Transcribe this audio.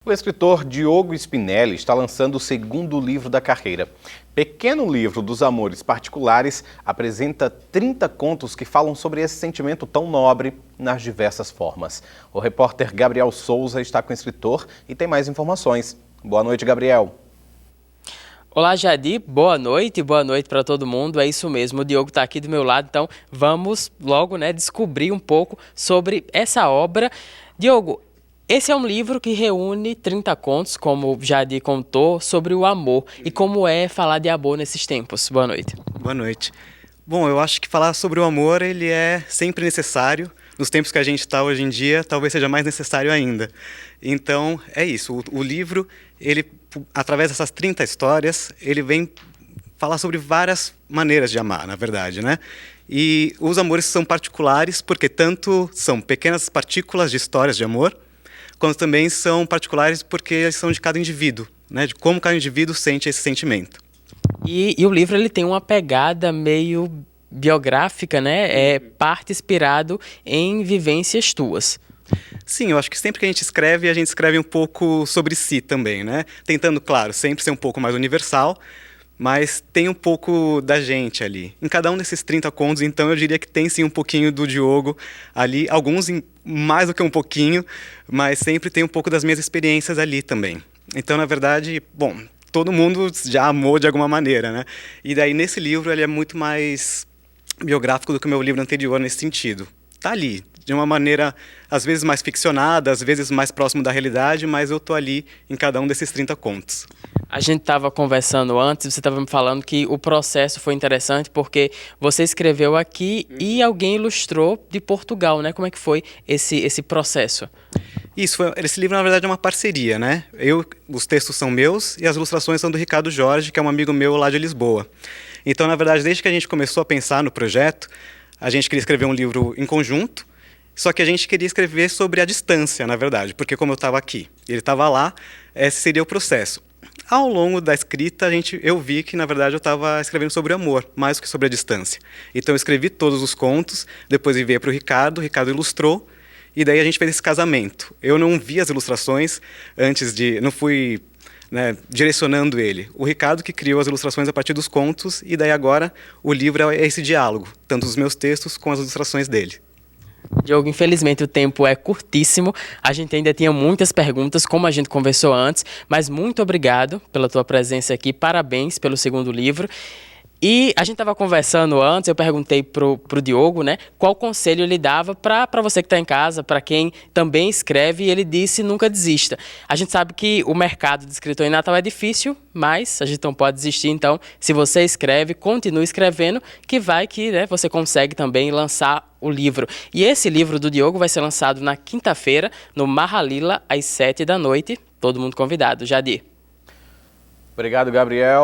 O escritor Diogo Spinelli está lançando o segundo livro da carreira. Pequeno Livro dos Amores Particulares apresenta 30 contos que falam sobre esse sentimento tão nobre nas diversas formas. O repórter Gabriel Souza está com o escritor e tem mais informações. Boa noite, Gabriel. Olá, Jadi, boa noite para todo mundo, é isso mesmo, o Diogo está aqui do meu lado, então vamos logo descobrir um pouco sobre essa obra. Diogo, esse é um livro que reúne 30 contos, como o Jadi contou, sobre o amor e como é falar de amor nesses tempos. Boa noite. Boa noite. Bom, eu acho que falar sobre o amor, ele é sempre necessário. Nos tempos que a gente está hoje em dia, talvez seja mais necessário ainda. Então, é isso. O livro, ele, através dessas 30 histórias, ele vem falar sobre várias maneiras de amar, na verdade, né? E os amores são particulares, porque tanto são pequenas partículas de histórias de amor, quanto também são particulares porque eles são de cada indivíduo, né? De como cada indivíduo sente esse sentimento. E o livro ele tem uma pegada meio biográfica, né? É parte inspirado em vivências tuas. Sim, eu acho que sempre que a gente escreve um pouco sobre si também, né? Tentando, claro, sempre ser um pouco mais universal, mas tem um pouco da gente ali. Em cada um desses 30 contos, então, eu diria que tem sim um pouquinho do Diogo ali, alguns mais do que um pouquinho, mas sempre tem um pouco das minhas experiências ali também. Então, na verdade, bom, todo mundo já amou de alguma maneira, né? E daí, nesse livro, ele é muito mais biográfico do que o meu livro anterior nesse sentido. Tá ali, de uma maneira, às vezes mais ficcionada, às vezes mais próximo da realidade, mas eu tô ali em cada um desses 30 contos. A gente estava conversando antes, você estava me falando que o processo foi interessante porque você escreveu aqui e alguém ilustrou de Portugal, né? Como é que foi esse processo? Isso, esse livro na verdade é uma parceria, né? Os textos são meus e as ilustrações são do Ricardo Jorge, que é um amigo meu lá de Lisboa. Então, na verdade, desde que a gente começou a pensar no projeto, a gente queria escrever um livro em conjunto, só que a gente queria escrever sobre a distância, na verdade, porque como eu estava aqui e ele estava lá, esse seria o processo. Ao longo da escrita, eu vi que, na verdade, eu estava escrevendo sobre amor, mais do que sobre a distância. Então, eu escrevi todos os contos, depois enviei para o Ricardo ilustrou, e daí a gente fez esse casamento. Eu não vi as ilustrações não fui direcionando ele. O Ricardo que criou as ilustrações a partir dos contos, e daí agora o livro é esse diálogo, tanto os meus textos com as ilustrações dele. Diogo, infelizmente o tempo é curtíssimo, a gente ainda tinha muitas perguntas, como a gente conversou antes, mas muito obrigado pela tua presença aqui, parabéns pelo segundo livro. E a gente estava conversando antes, eu perguntei pro Diogo, né, qual conselho ele dava para você que está em casa, para quem também escreve, e ele disse nunca desista. A gente sabe que o mercado de escritor em Natal é difícil, mas a gente não pode desistir, então se você escreve, continue escrevendo, que você consegue também lançar o livro. E esse livro do Diogo vai ser lançado na quinta-feira, no Mahalila, às 7 da noite, todo mundo convidado. Jadi. Obrigado, Gabriel.